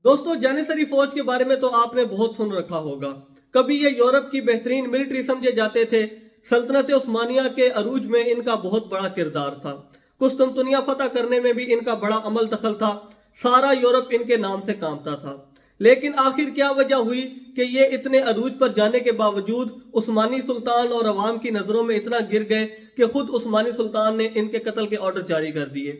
दोस्तों, जानिसरी फौज के बारे में तो आपने बहुत सुन रखा होगा। कभी ये यूरोप की बेहतरीन मिलिट्री समझे जाते थे। सल्तनत उस्मानिया के अरूज में इनका बहुत बड़ा किरदार था। कुस्तुनतुनिया फतह करने में भी इनका बड़ा अमल दखल था। सारा यूरोप इनके नाम से कांपता था। लेकिन आखिर क्या वजह हुई कि ये इतने अरूज पर जाने के बावजूद उस्मानी सुल्तान और अवाम की नजरों में इतना गिर गए कि खुद उस्मानी सुल्तान ने इनके कत्ल के ऑर्डर जारी कर दिए।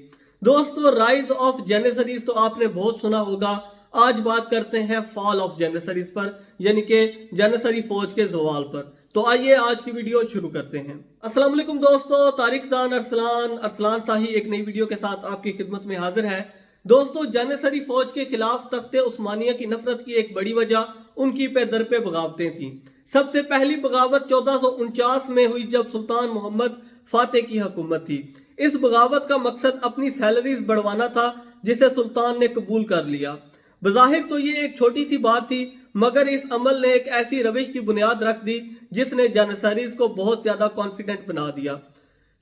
दोस्तों, राइज ऑफ जेनिसरीज तो आपने बहुत सुना होगा। आज बात करते हैं फॉल ऑफ जेनिसरीज पर, यानी कि जेनिसरी फौज के जवाल पर। तो आइए आज की वीडियो शुरू करते हैं। अस्सलाम वालेकुम दोस्तों, तारीखदान अरसलान शाही एक नई वीडियो के साथ आपकी खिदमत में हाजिर है। दोस्तों, जेनिसरी फौज के खिलाफ तख्ते उस्मानिया की नफरत की एक बड़ी वजह उनकी पे दर पे बगावतें थी। सबसे पहली बगावत 1449 में हुई जब सुल्तान मोहम्मद फातेह की हुकूमत थी। इस बगावत का मकसद अपनी सैलरीज बढ़वाना था, जिसे सुल्तान ने कबूल कर लिया। बज़ाहिर तो ये एक छोटी सी बात थी, मगर इस अमल ने एक ऐसी रविश की बुनियाद रख दी जिसने जानिसरीज को बहुत ज्यादा कॉन्फिडेंट बना दिया।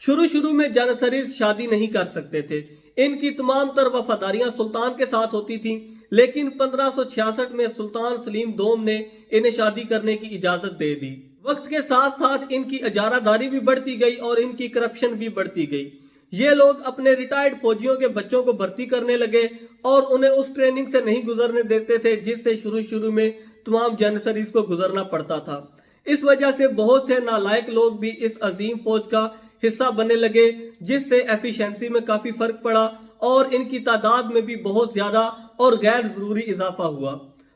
शुरू में जानिसरीज शादी नहीं कर सकते थे। इनकी तमाम तर वफादारियां सुल्तान के साथ होती थीं, लेकिन 1566 में सुल्तान सलीम दोम ने इन्हें शादी करने की इजाजत दे दी। वक्त के साथ साथ इनकी इजारादारी भी बढ़ती गई और इनकी करप्शन भी बढ़ती गई। ये लोग अपने रिटायर्ड फौजियों के बच्चों को भर्ती करने लगे और उन्हें उस ट्रेनिंग से नहीं गुजरने देते थे जिससे शुरू में तमाम जेनिसरीज को गुजरना पड़ता था। इस वजह से बहुत से नालायक लोग भी इस अजीम फौज का हिस्सा बनने लगे, जिससे एफिशिएंसी में काफी फर्क पड़ा और इनकी तादाद में भी बहुत ज्यादा और गैर जरूरी इजाफा हुआ।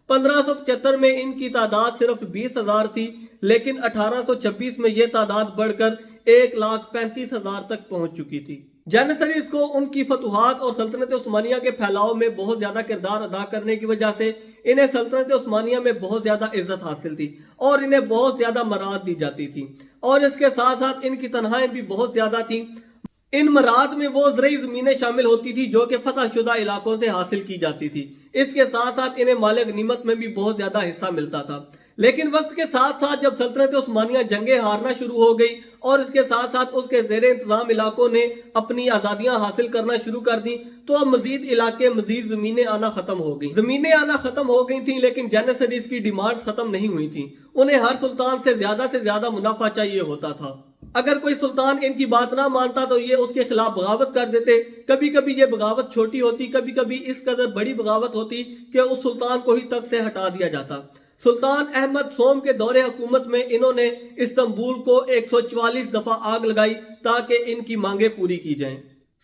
1575 में इनकी तादाद सिर्फ 20,000 थी, लेकिन 1826 में यह तादाद बढ़कर 1,35,000 तक पहुंच चुकी थी। जेनिसरीज को उनकी फतुहात और सल्तनत उस्मानिया के फैलाव में बहुत ज्यादा किरदार अदा करने की वजह से इन्हें सल्तनत उस्मानिया में बहुत ज्यादा इज्जत हासिल थी और इन्हें बहुत ज्यादा मराद दी जाती थी। और इसके साथ साथ इनकी तनख्वाहें भी बहुत ज्यादा थी। इन मराद में वो ज़रई जमीनें शामिल होती थी जो कि फतहशुदा इलाकों से हासिल की जाती थी। इसके साथ साथ इन्हें माले गनीमत में भी बहुत ज्यादा हिस्सा मिलता था। लेकिन वक्त के साथ साथ जब सल्तनत उस्मानिया जंगें हारना शुरू हो गई और इसके साथ साथ उसके ज़ेरे इंतजाम इलाकों ने अपनी आज़ादियां हासिल करना शुरू कर दी, तो अब मजीद इलाके मजीद जमीनें आना खत्म हो गई। जमीनें आना खत्म हो गई थी, लेकिन जेनिसरीज की डिमांड्स खत्म नहीं हुई थी। उन्हें हर सुल्तान से ज्यादा मुनाफा चाहिए होता था। अगर कोई सुल्तान इनकी बात ना मानता तो ये उसके खिलाफ बगावत कर देते। कभी कभी ये बगावत छोटी होती, कभी कभी इस कदर बड़ी बगावत होती कि उस सुल्तान को ही तख्त से हटा दिया जाता। सुल्तान अहमद सोम के दौरे हुकूमत में इन्होंने इस्तांबुल को 144 दफा आग लगाई ताकि इनकी मांगे पूरी की जाएं।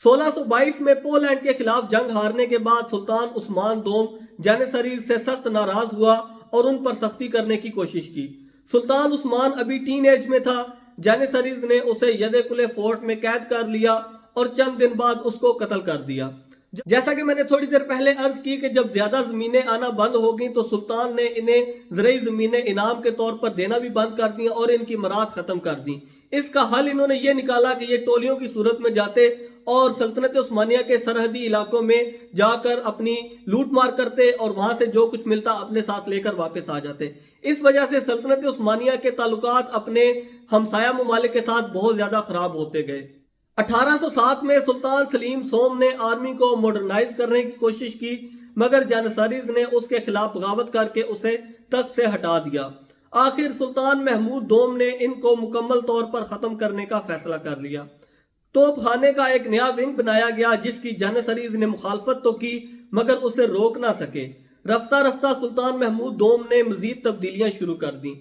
1622 में पोलैंड के खिलाफ जंग हारने के बाद सुल्तान उस्मान दोम जेनिसरीज से सख्त नाराज हुआ और उन पर सख्ती करने की कोशिश की। सुल्तान उस्मान अभी टीन एज में था। जेनिसरीज ने उसे यदेकुले फोर्ट में कैद कर लिया और चंद दिन बाद उसको कत्ल कर दिया। जैसा कि मैंने थोड़ी देर पहले अर्ज की कि जब ज्यादा जमीनें आना बंद हो गई तो सुल्तान ने इन्हें ज़रई जमीनें इनाम के तौर पर देना भी बंद कर दी और इनकी मराद खत्म कर दी। इसका हल इन्होंने ये निकाला कि ये टोलियों की सूरत में जाते और सल्तनत उस्मानिया के सरहदी इलाकों में जाकर अपनी लूट मार करते और वहां से जो कुछ मिलता अपने साथ लेकर वापस आ जाते। इस वजह से सल्तनत उस्मानिया के ताल्लुकात अपने हमसाया ममालिक के साथ बहुत ज्यादा खराब होते गए। 1807 में सुल्तान सलीम सोम ने आर्मी को मॉडर्नाइज करने की कोशिश की, मगर जेनिसरीज ने उसके खिलाफ बगावत करके उसे तख्त से हटा दिया। आखिर सुल्तान महमूद दोम ने इनको मुकम्मल तौर पर खत्म करने का फैसला कर लिया। तोप खाने का एक नया विंग बनाया गया जिसकी जेनिसरीज ने मुखालफत तो की, मगर उसे रोक ना सके। रफ्ता रफ्ता सुल्तान महमूद दोम ने मजीद तब्दीलियां शुरू कर दी।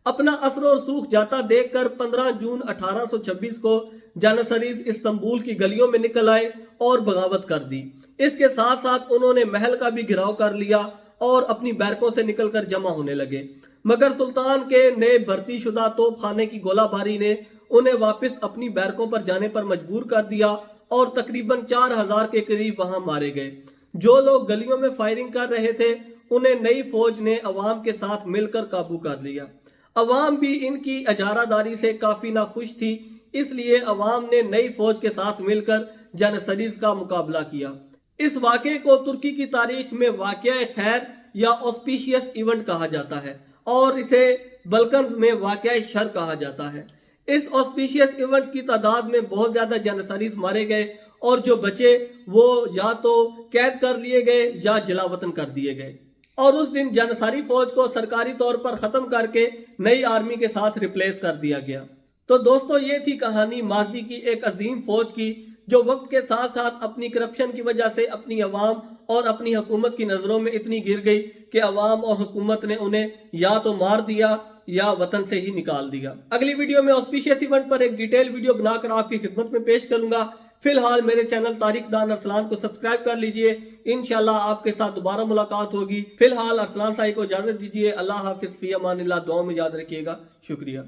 अपना असर और सूख जाता देखकर 15 जून 1826 को जेनिसरीज इस्तांबुल की गलियों में निकल आए और बगावत कर दी। इसके साथ साथ उन्होंने महल का भी घिराव कर लिया और अपनी बैरकों से निकलकर जमा होने लगे। मगर सुल्तान के नए भर्ती शुदा तोप खाने की गोलाबारी ने उन्हें वापस अपनी बैरकों पर जाने पर मजबूर कर दिया और तकरीबन 4000 के करीब वहां मारे गए। जो लोग गलियों में फायरिंग कर रहे थे उन्हें नई फौज ने अवाम के साथ मिलकर काबू कर लिया। अवाम भी इनकी इजारादारी से काफी नाखुश थी, इसलिए अवाम ने नई फौज के साथ मिलकर जेनिसरीज का मुकाबला किया। इस वाक़े को तुर्की की तारीख में वाक़या खैर या ऑस्पिशियस इवेंट कहा जाता है और इसे बल्कन्स में वाक़या शर कहा जाता है। इस ऑस्पिशियस इवेंट की तादाद में बहुत ज्यादा जेनिसरीज मारे गए اور جو بچے وہ یا تو قید کر لیے گئے یا جلا وطن کر دیے گئے، اور اس دن جانصاری فوج کو سرکاری طور پر ختم کر کے نئی آرمی کے ساتھ ریپلیس کر دیا گیا۔ تو دوستو یہ تھی کہانی ماضی کی ایک عظیم فوج کی، جو وقت کے ساتھ ساتھ اپنی کرپشن کی وجہ سے اپنی عوام اور اپنی حکومت کی نظروں میں اتنی گر گئی کہ عوام اور حکومت نے انہیں یا تو مار دیا یا وطن سے ہی نکال دیا۔ اگلی ویڈیو میں آسپیشیس ایونٹ پر ایک ڈیٹیل ویڈیو بنا کر آپ کی خدمت میں پیش کروں گا۔ فی الحال میرے چینل تاریخ دان ارسلان کو سبسکرائب کر لیجئے، انشاءاللہ آپ کے ساتھ دوبارہ ملاقات ہوگی۔ فی الحال ارسلان صاحب کو اجازت دیجئے، اللہ حافظ، فی امان اللہ، دعاؤں میں یاد رکھیے گا، شکریہ۔